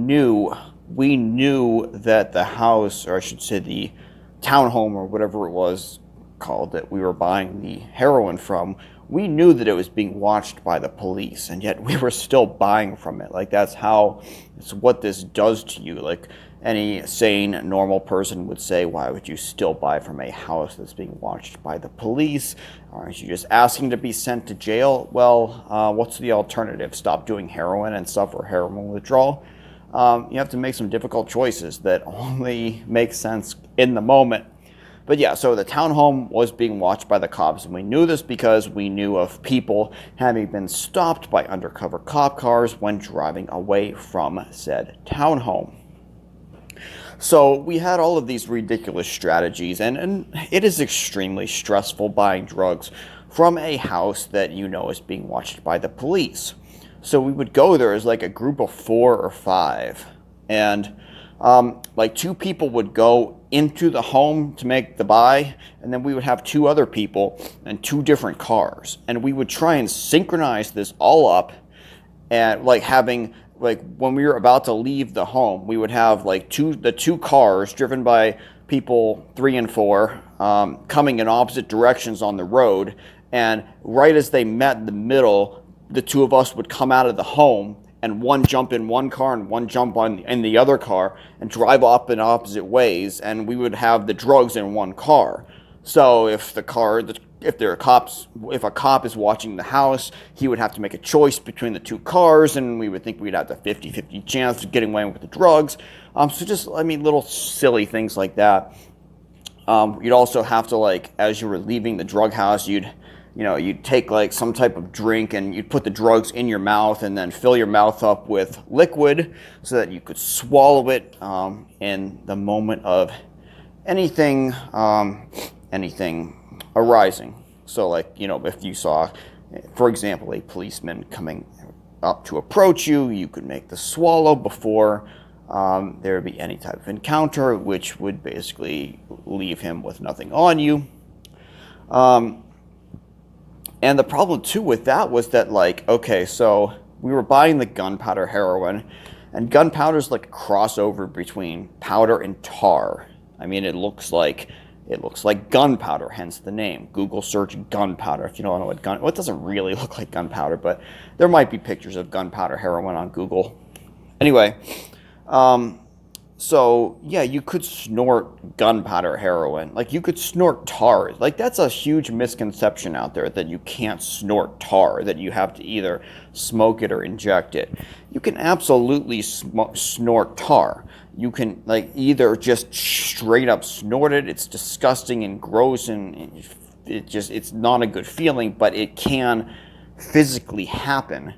we knew that the house, or I should say the townhome or whatever it was called that we were buying the heroin from, we knew that it was being watched by the police, and yet we were still buying from it. Like, it's what this does to you. Like, any sane, normal person would say, why would you still buy from a house that's being watched by the police? Aren't you just asking to be sent to jail? Well, what's the alternative? Stop doing heroin and suffer heroin withdrawal? You have to make some difficult choices that only make sense in the moment. But yeah, so the townhome was being watched by the cops, and we knew this because we knew of people having been stopped by undercover cop cars when driving away from said townhome. So we had all of these ridiculous strategies, and it is extremely stressful buying drugs from a house that you know is being watched by the police. So we would go there as like a group of 4 or 5, and like 2 people would go into the home to make the buy, and then we would have 2 other people and 2 different cars, and we would try and synchronize this all up, and like having, like, when we were about to leave the home, we would have like the two cars driven by people 3 and 4 coming in opposite directions on the road, and right as they met in the middle, the 2 of us would come out of the home, and one jump in one car and one jump in the other car and drive up in opposite ways, and we would have the drugs in one car. So if a cop is watching the house, he would have to make a choice between the 2 cars, and we would think we'd have the 50-50 chance of getting away with the drugs. So just, I mean, little silly things like that. You'd also have to, like, as you were leaving the drug house, you'd take like some type of drink, and you'd put the drugs in your mouth and then fill your mouth up with liquid so that you could swallow it in the moment of anything arising. So, like, if you saw, for example, a policeman coming up to approach you, you could make the swallow before there would be any type of encounter, which would basically leave him with nothing on you. And the problem, too, with that was that, like, okay, so we were buying the gunpowder heroin, and gunpowder is like a crossover between powder and tar. I mean, it looks like gunpowder, hence the name. Google search gunpowder if you don't know well, it doesn't really look like gunpowder, but there might be pictures of gunpowder heroin on Google. Anyway, so yeah, you could snort gunpowder heroin. Like, you could snort tar. Like, that's a huge misconception out there, that you can't snort tar, that you have to either smoke it or inject it. You can absolutely snort tar. You can, like, either just straight up snort it. It's disgusting and gross, and it's not a good feeling, but it can physically happen.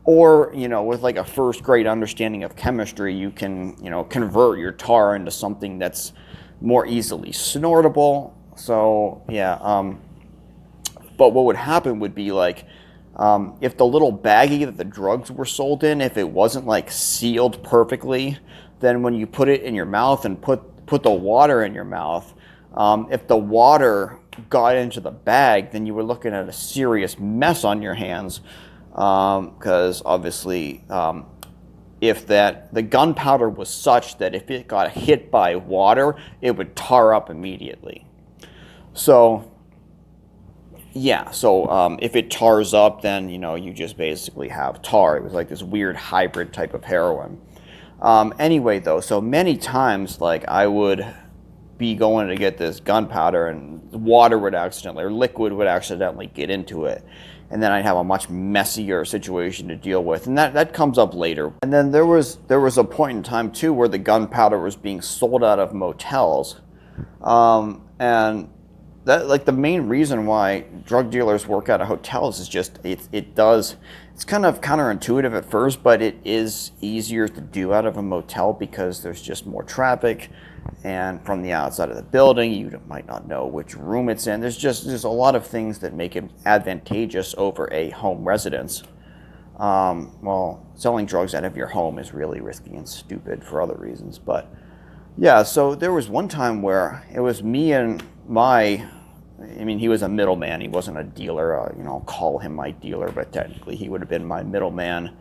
Or, with like a first grade understanding of chemistry, you can, convert your tar into something that's more easily snortable. So, yeah. But what would happen would be, like, if the little baggie that the drugs were sold in, if it wasn't, like, sealed perfectly, then when you put it in your mouth and put the water in your mouth, if the water got into the bag, then you were looking at a serious mess on your hands. Because obviously, if the gunpowder was such that if it got hit by water, it would tar up immediately. So, yeah, so if it tars up, then, you just basically have tar. It was like this weird hybrid type of heroin. Anyway, though, so many times, like, I would be going to get this gunpowder, and water would accidentally, or liquid would accidentally get into it. And then I'd have a much messier situation to deal with. And that comes up later. And then there was a point in time, too, where the gunpowder was being sold out of motels. And that, like, the main reason why drug dealers work out of hotels is just, it's kind of counterintuitive at first, but it is easier to do out of a motel because there's just more traffic. And from the outside of the building, you might not know which room it's in. There's a lot of things that make it advantageous over a home residence. Well, selling drugs out of your home is really risky and stupid for other reasons. But yeah, so there was one time where it was me and he was a middleman. He wasn't a dealer. I'll call him my dealer, but technically he would have been my middleman.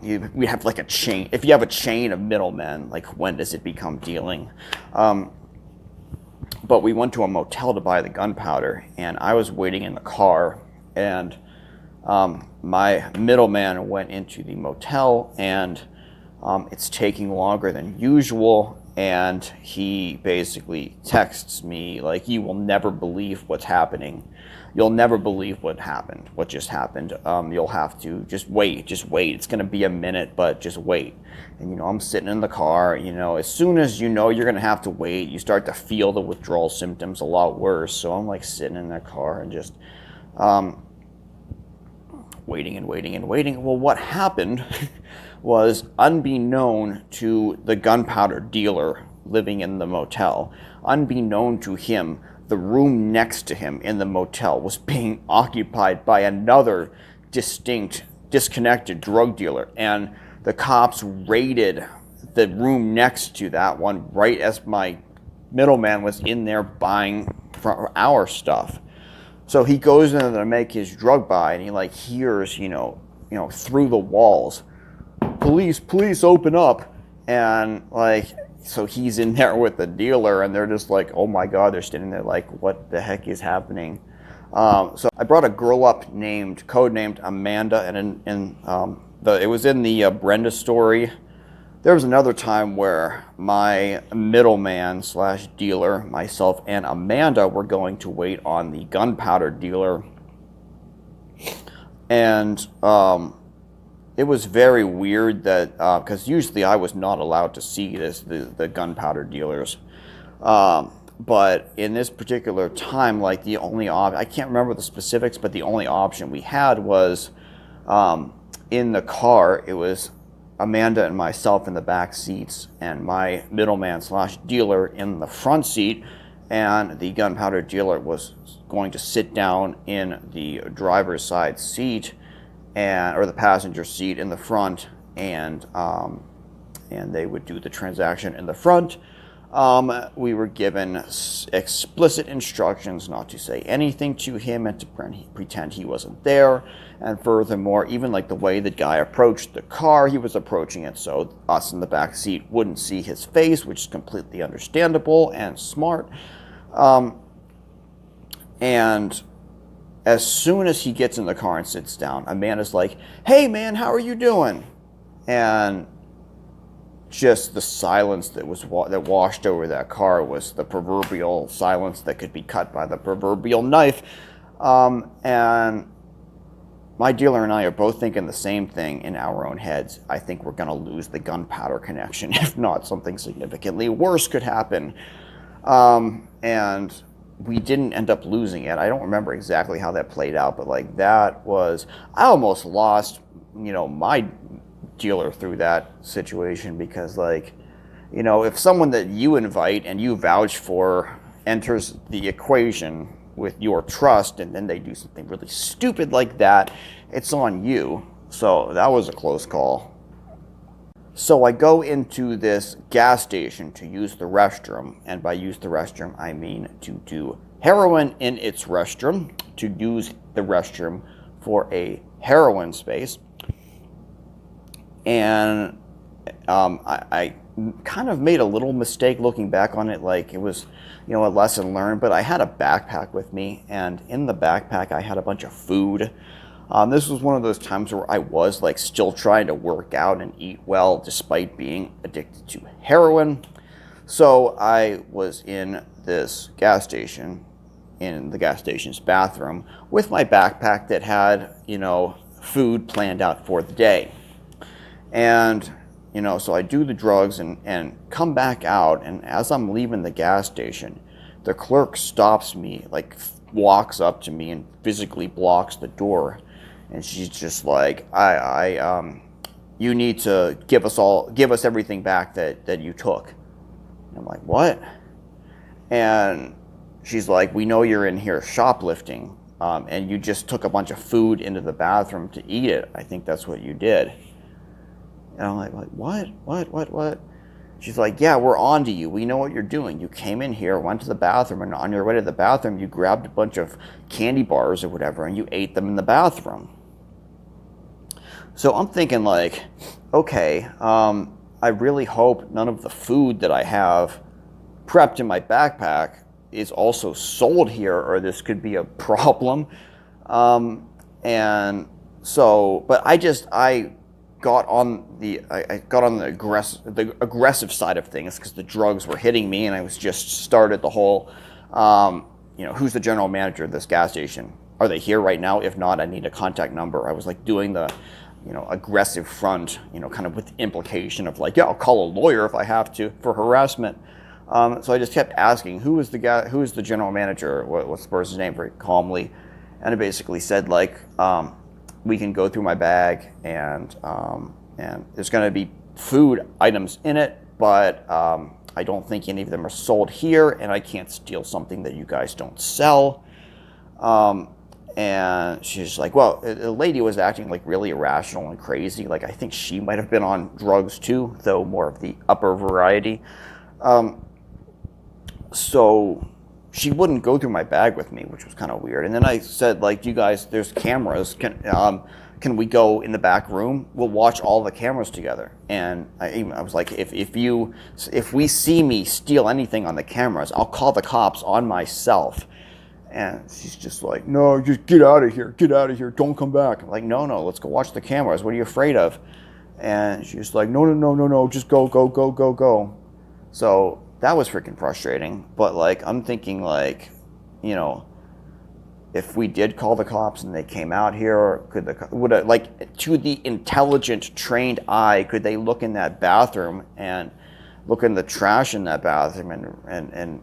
We have like a chain. If you have a chain of middlemen, like when does it become dealing? But we went to a motel to buy the gunpowder, and I was waiting in the car, and my middleman went into the motel, and it's taking longer than usual, and he basically texts me like, "You will never believe what's happening. You'll never believe what just happened. You'll have to just wait. It's going to be a minute, but just wait." And, I'm sitting in the car, as soon as you're going to have to wait, you start to feel the withdrawal symptoms a lot worse. So I'm like sitting in that car and just waiting and waiting and waiting. Well, what happened was, unbeknown to the gunpowder dealer living in the motel, unbeknown to him, the room next to him in the motel was being occupied by another disconnected drug dealer. And the cops raided the room next to that one right as my middleman was in there buying from our stuff. So he goes in there to make his drug buy, and he hears, through the walls, police, open up. And so he's in there with the dealer, and they're just like, oh my God, they're standing there like, what the heck is happening? So I brought a girl up codenamed Amanda, and it was in the Brenda story. There was another time where my middleman / dealer, myself, and Amanda were going to wait on the gunpowder dealer. And it was very weird that, because usually I was not allowed to see the gunpowder dealers. But in this particular time, the only I can't remember the specifics, but the only option we had was in the car. It was Amanda and myself in the back seats, and my middleman / dealer in the front seat, and the gunpowder dealer was going to sit down in the driver's side seat, or the passenger seat in the front, and they would do the transaction in the front. We were given explicit instructions not to say anything to him and to pretend he wasn't there. And furthermore, even the way the guy approached the car, he was approaching it so us in the back seat wouldn't see his face, which is completely understandable and smart. And as soon as he gets in the car and sits down, Amanda's like, "Hey man, how are you doing?" And just the silence that washed over that car was the proverbial silence that could be cut by the proverbial knife. And my dealer and I are both thinking the same thing in our own heads. I think we're going to lose the gunpowder connection. If not, something significantly worse could happen. And we didn't end up losing it. I don't remember exactly how that played out, but I almost lost, my dealer through that situation, because if someone that you invite and you vouch for enters the equation with your trust, and then they do something really stupid like that, it's on you. So that was a close call. So I go into this gas station to use the restroom, and by use the restroom, I mean to do heroin in its restroom, to use the restroom for a heroin space. And I kind of made a little mistake looking back on it, it was, a lesson learned, but I had a backpack with me, and in the backpack I had a bunch of food. This was one of those times where I was still trying to work out and eat well despite being addicted to heroin. So I was in this gas station, in the gas station's bathroom, with my backpack that had, food planned out for the day. And, so I do the drugs and come back out, and as I'm leaving the gas station, the clerk stops me, walks up to me and physically blocks the door. And she's just like, you need to give us everything back that you took. And I'm like, what? And she's like, we know you're in here shoplifting, and you just took a bunch of food into the bathroom to eat it. I think that's what you did. And I'm like, what? She's like, yeah, we're on to you. We know what you're doing. You came in here, went to the bathroom, and on your way to the bathroom, you grabbed a bunch of candy bars or whatever, and you ate them in the bathroom. So I'm thinking like, okay, I really hope none of the food that I have prepped in my backpack is also sold here, or this could be a problem. And so, but I got on I got on the aggressive side of things because the drugs were hitting me, and I was just started the whole, who's the general manager of this gas station? Are they here right now? If not, I need a contact number. I was like doing the, aggressive front, kind of with the implication of like, yeah, I'll call a lawyer if I have to for harassment. So I just kept asking, who is the general manager? What's the person's name? Very calmly. And it basically said like, we can go through my bag and there's going to be food items in it, but I don't think any of them are sold here, and I can't steal something that you guys don't sell. And she's like, well, the lady was acting like really irrational and crazy. Like, I think she might have been on drugs too, though more of the upper variety. So she wouldn't go through my bag with me, which was kind of weird. And then I said, like, you guys, there's cameras. Can we go in the back room? We'll watch all the cameras together. And I was like, if we see me steal anything on the cameras, I'll call the cops on myself. And she's just like, no, just get out of here, don't come back. I'm like, no, let's go watch the cameras. What are you afraid of? And she's like, no, just go. So that was freaking frustrating. But like, I'm thinking like, if we did call the cops and they came out here, to the intelligent, trained eye, could they look in that bathroom and look in the trash in that bathroom and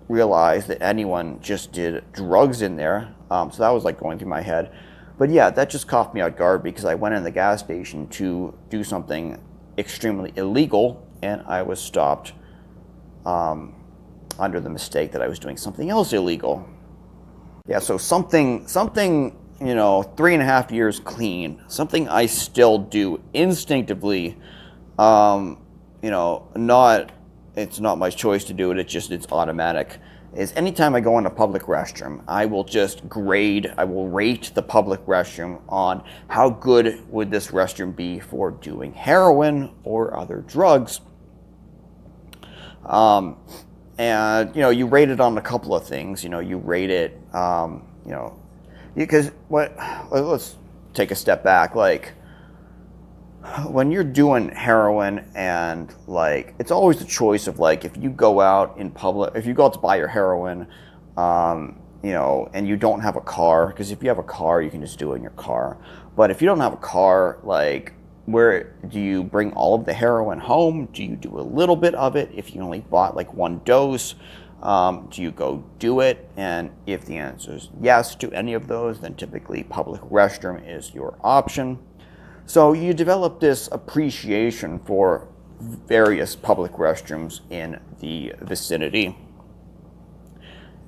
realize that anyone just did drugs in there? So that was like going through my head. But yeah, that just caught me out guard because I went in the gas station to do something extremely illegal, and I was stopped under the mistake that I was doing something else illegal. Yeah, so something 3.5 years clean, something I still do instinctively, it's not my choice to do it, it's automatic, is anytime I go in a public restroom, I will rate the public restroom on how good would this restroom be for doing heroin or other drugs. And, you rate it on a couple of things. You rate it, because let's take a step back. Like, when you're doing heroin and like, it's always the choice of like, if you go out in public, if you go out to buy your heroin, and you don't have a car, because if you have a car, you can just do it in your car. But if you don't have a car, like, where do you bring all of the heroin home? Do you do a little bit of it? If you only bought like one dose, do you go do it? And if the answer is yes to any of those, then typically public restroom is your option. So you develop this appreciation for various public restrooms in the vicinity.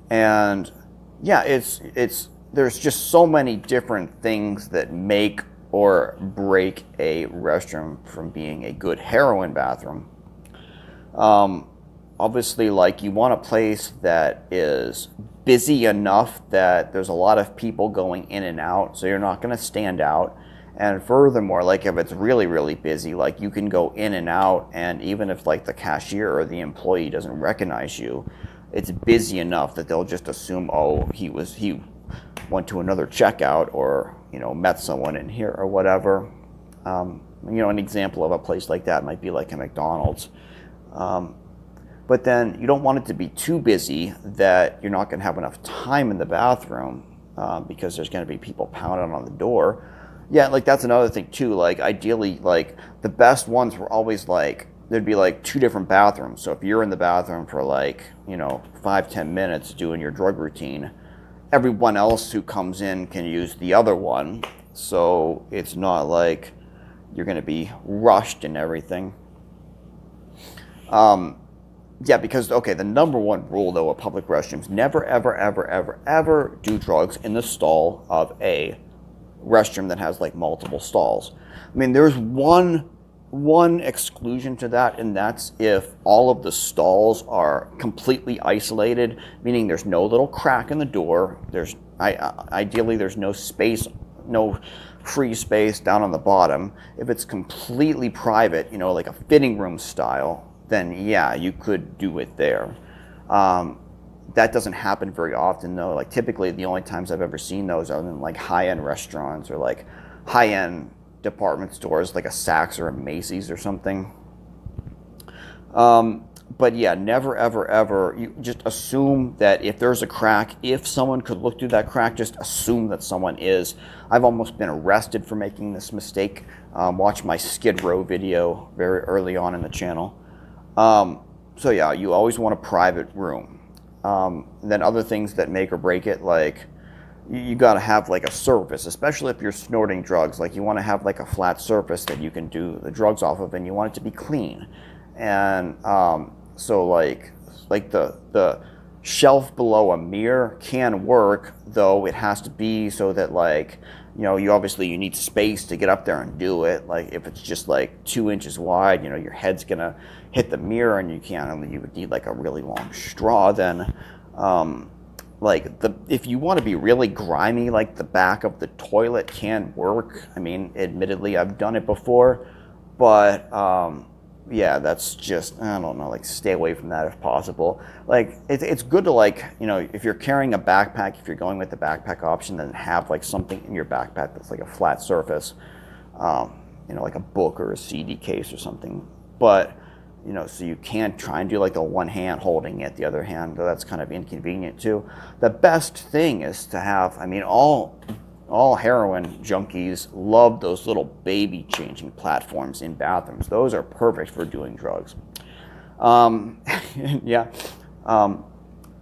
And yeah, there's just so many different things that make or break a restroom from being a good heroin bathroom. Obviously, like, you want a place that is busy enough that there's a lot of people going in and out, so you're not going to stand out. And furthermore, like, if it's really, really busy, like, you can go in and out, and even if like the cashier or the employee doesn't recognize you, it's busy enough that they'll just assume, oh, he went to another checkout, or met someone in here or whatever. An example of a place like that might be like a McDonald's. But then you don't want it to be too busy that you're not going to have enough time in the bathroom, because there's going to be people pounding on the door. Yeah, like, that's another thing too. Like, ideally, like, the best ones were always like, there'd be like 2 different bathrooms. So if you're in the bathroom for like, 5-10 minutes doing your drug routine, everyone else who comes in can use the other one. So it's not like you're going to be rushed and everything. Yeah, because, okay, the number one rule, though, of public restrooms, never, ever, ever, ever, ever do drugs in the stall of a restroom that has like multiple stalls. I mean, there's one exclusion to that, and that's if all of the stalls are completely isolated, meaning there's no little crack in the door. Ideally there's no space, no free space down on the bottom. If it's completely private, you know, like a fitting room style, then yeah, you could do it there. That doesn't happen very often though. Like typically the only times I've ever seen those are in like high-end restaurants or like high-end department stores like a Saks or a Macy's or something. But yeah, never ever ever, you just assume that if there's a crack, if someone could look through that crack, just assume that someone is. I've almost been arrested for making this mistake. Watch my Skid Row video very early on in the channel. So yeah, you always want a private room. Then other things that make or break it, like you got to have like a surface, especially if you're snorting drugs. Like you want to have like a flat surface that you can do the drugs off of, and you want it to be clean. And so like the shelf below a mirror can work, though it has to be so that like, you know, you need space to get up there and do it. Like if it's just like 2 inches wide, you know, your head's gonna hit the mirror and you would need like a really long straw then. If you want to be really grimy, like the back of the toilet can work. I mean, admittedly, I've done it before, but yeah, that's just, I don't know, like stay away from that if possible. Like it's good to, like, you know, if you're carrying a backpack, if you're going with the backpack option, then have like something in your backpack that's like a flat surface, you know, like a book or a CD case or something. But, you know, so you can't try and do like the one hand holding it, the other hand, that's kind of inconvenient too. The best thing is to have, I mean, all heroin junkies love those little baby changing platforms in bathrooms. Those are perfect for doing drugs. Yeah,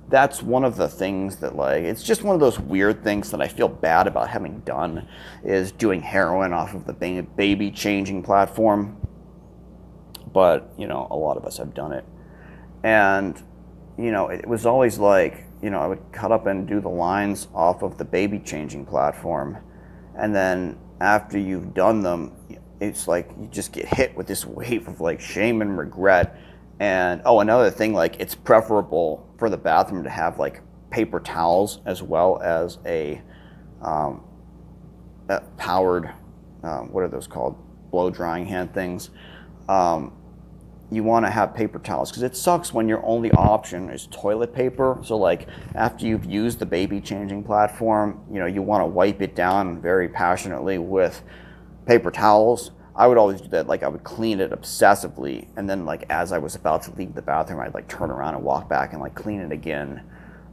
that's one of the things that, like, it's just one of those weird things that I feel bad about having done, is doing heroin off of the baby changing platform. But, you know, a lot of us have done it. And, you know, it was always like, you know, I would cut up and do the lines off of the baby changing platform. And then after you've done them, it's like you just get hit with this wave of like shame and regret. And oh, another thing, like it's preferable for the bathroom to have like paper towels as well as a powered, what are those called? Blow drying hand things. You want to have paper towels because it sucks when your only option is toilet paper. So like after you've used the baby changing platform, you know, you want to wipe it down very passionately with paper towels. I would always do that. Like I would clean it obsessively, and then like as I was about to leave the bathroom, I'd like turn around and walk back and like clean it again,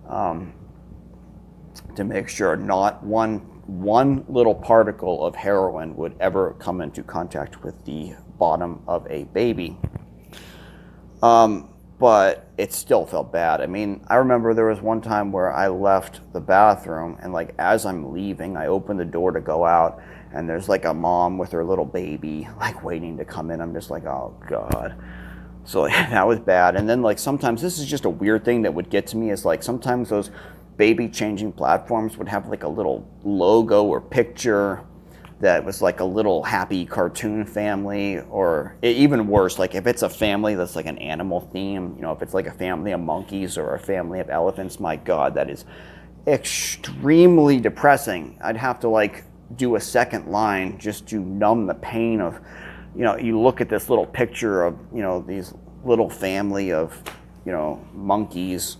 to make sure not one little particle of heroin would ever come into contact with the bottom of a baby. But it still felt bad. I mean, I remember there was one time where I left the bathroom, and like as I'm leaving, I opened the door to go out, and there's like a mom with her little baby like waiting to come in. I'm just like, oh God. So like, that was bad. And then like sometimes, this is just a weird thing that would get to me, is like sometimes those baby changing platforms would have like a little logo or picture that was like a little happy cartoon family, or even worse, like if it's a family that's like an animal theme, you know, if it's like a family of monkeys or a family of elephants, my God, that is extremely depressing. I'd have to like do a second line just to numb the pain of, you know, you look at this little picture of, you know, these little family of, you know, monkeys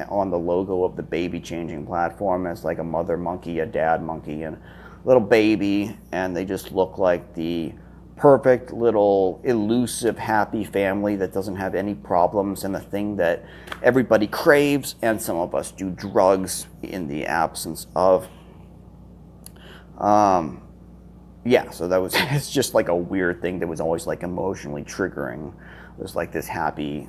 on the logo of the baby changing platform as like a mother monkey, a dad monkey, and little baby, and they just look like the perfect little elusive happy family that doesn't have any problems, and the thing that everybody craves and some of us do drugs in the absence of. Yeah, so that was, it's just like a weird thing that was always like emotionally triggering. It was like this happy,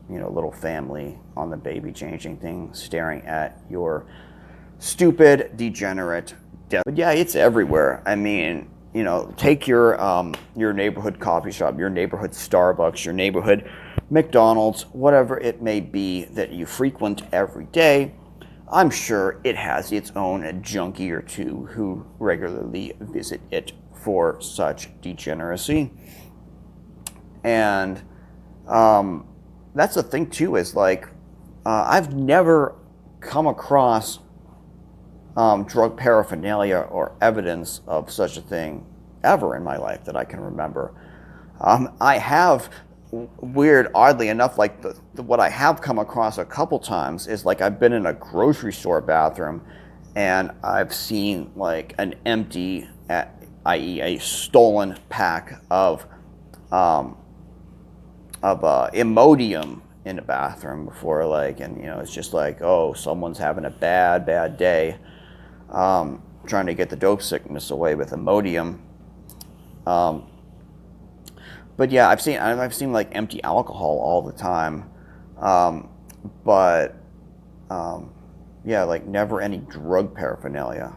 you know, little family on the baby changing thing staring at your stupid, degenerate death. But yeah, it's everywhere. I mean, you know, take your neighborhood coffee shop, your neighborhood Starbucks, your neighborhood McDonald's, whatever it may be that you frequent every day. I'm sure it has its own junkie or two who regularly visit it for such degeneracy. And that's the thing too, is like I've never come across drug paraphernalia or evidence of such a thing ever in my life that I can remember. I have, weird, oddly enough, like what I have come across a couple times is like I've been in a grocery store bathroom and I've seen like an empty, i.e., a stolen pack um, of Imodium in the bathroom before, like, and it's just like, oh, someone's having a bad day, trying to get the dope sickness away with Imodium. But yeah, I've seen like empty alcohol all the time, but yeah, like never any drug paraphernalia.